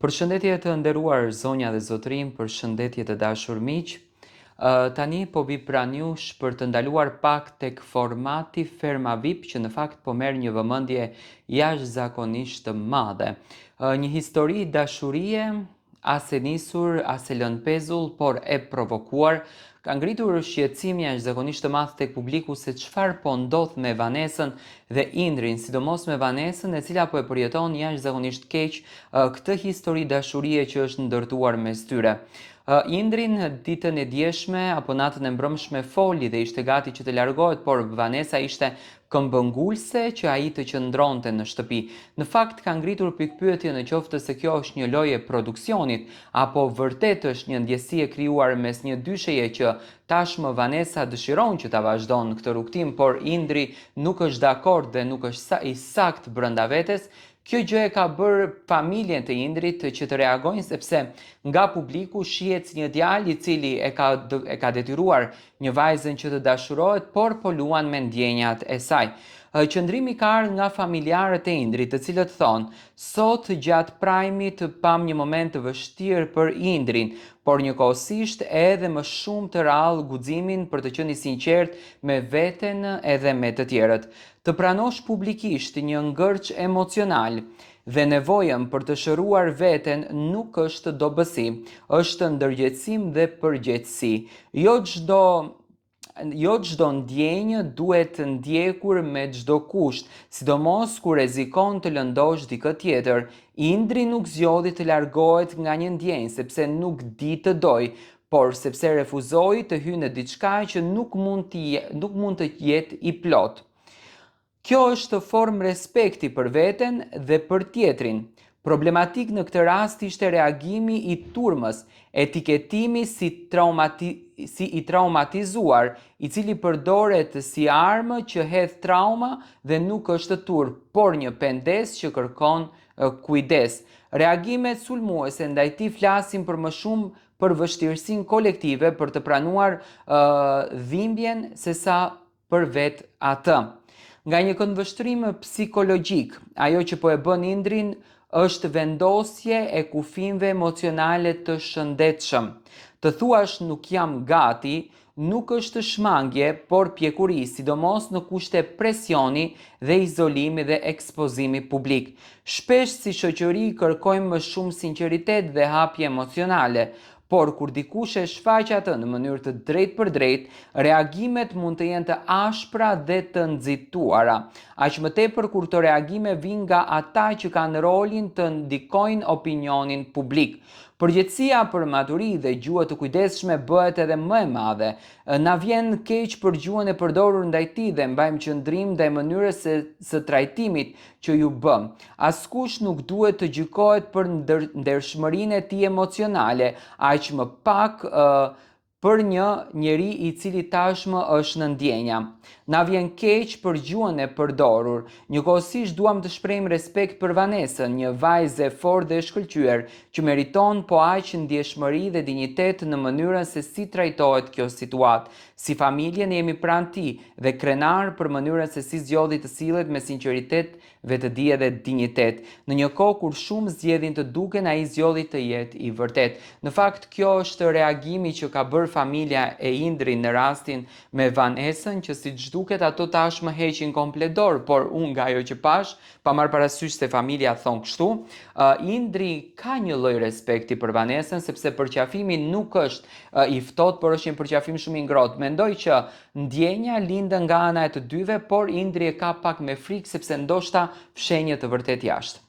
Përshëndetje të nderuar zonja dhe zotërim, përshëndetje të dashur miq. Tani po vi pranë jush për të ndaluar pak tek formati Ferma VIP, që në fakt po merr një vëmendje jashtëzakonisht të madhe. Një histori dashurie, as e nisur, as e lënë pezull, por e provokuar, ka ngritur shqetësim jashtëzakonisht të madh tek publiku se çfarë po ndodh me Vanesën dhe Indrin, sidomos me Vanesën, e cila po e përjeton jashtëzakonisht keq këtë histori dashurie që është ndërtuar mes tyre. Indrin ditën e djeshme apo natën e mbrëmshme foli dhe ishte gati që të largohet, por Vanesa ishte këmbëngulse që ai të qëndronte në shtëpi. Në fakt ka ngritur pikpyetje në qoftë se kjo është një lojë produksionit apo vërtet është një ndjesi e krijuar mes një dysheje që tashmë Vanesa dëshiron që ta vazhdon këtë rrugtim, por Indri nuk është dakord dhe nuk është i sakt brenda vetes. Kjo gjë e ka bërë familjen të Indrit që të reagojnë, sepse nga publiku shihet si një djalë i cili e ka detyruar një vajzën që të dashurohet, por po luan me ndjenjat e saj. Qëndrimi ka ardhur nga familjarët e Indrit, të cilët thonë: sot gjatë prajmit pam një moment të vështirë për Indrin, por njëkohësisht edhe më shumë të rrallë guximin për të qenë i sinqert me veten edhe me të tjerët. Të pranosh publikisht një ngërç emocional dhe nevojën për të shëruar veten nuk është dobësi, është ndërgjegjësim dhe përgjegjësi. Jo çdo ndjenjë duhet ndjekur me çdo kusht, sidomos kur rrezikon të lëndosh dikë tjetër. Indri nuk zgjodhi të largohet nga një ndjenjë sepse nuk di të doj, por sepse refuzoi të hyjë në diçka që nuk mund të jetë i plot. Kjo është formë respekti për veten dhe për tjetrin. Problematik në këtë rast ishte reagimi i turmës, etiketimi si i traumatizuar, i cili përdoret si armë që hedh trauma dhe nuk është turp, por një pendes që kërkon kujdes. Reagimet sulmuese ndaj tij flasin për më shumë për vështirësinë kolektive për të pranuar dhimbjen sesa për vetë atë. Nga një këndvështrim psikologjik, ajo që po e bën Indrin është vendosje e kufijve emocionale të shëndetshëm. Të thuash nuk jam gati nuk është shmangje, por pjekuri, sidomos në kushte presioni dhe izolimi dhe ekspozimi publik. Shpesh si shoqëri kërkojmë më shumë sinqeritet dhe hapje emocionale, por kur dikush e shfaq atë në mënyrë të drejtë për drejtë, reagimet mund të jenë të ashpra dhe të nxituara. Aq më tepër kur këto reagime vijnë nga ata që kanë rolin të ndikojnë opinionin publik. Përgjegjësia për maturi dhe gjuhë të kujdesshme bëhet edhe më e madhe. Na vjen keq për gjuhën e përdorur ndaj tij dhe mbajmë qëndrim ndaj mënyrës së trajtimit që ju bë. Askush nuk duhet të gjykohet për ndershmërinë e tij emocionale, aq më pak për një njeri i cili tashmë është në ndjenja. Na vjen keq për gjuhën e përdorur. Njëkohësisht duam të shprehim respekt për Vanesën, një vajzë e fortë dhe e shkëlqyer, që meriton po aq ndjeshmëri dhe dinjitet në mënyrën se si trajtohet kjo situatë. Si familje ne jemi pranë tij dhe krenar për mënyrën se si zgjodhi të sillet me sinqeritet, vetëdije dhe dinjitet. Në një kohë kur shumë zgjedhin të duken, ai zgjodhi të jetë i vërtet. Në fakt kjo është reagimi që ka bërë familja e Indrit në rastin me Vanesën, që siç duket ato tashmë heqin komplet dorë, por unë nga ajo që pash, pa marrë parasysh se familja thon kështu, Indri ka një lloj respekti për Vanesën, sepse përqafimi nuk është i ftohtë, por është një përqafim shumë i ngrohtë. Mendoj që ndjenja lindë nga ana e të dyve, por Indri e ka pak me frikë sepse ndoshta fshenjë të vërtet jashtë.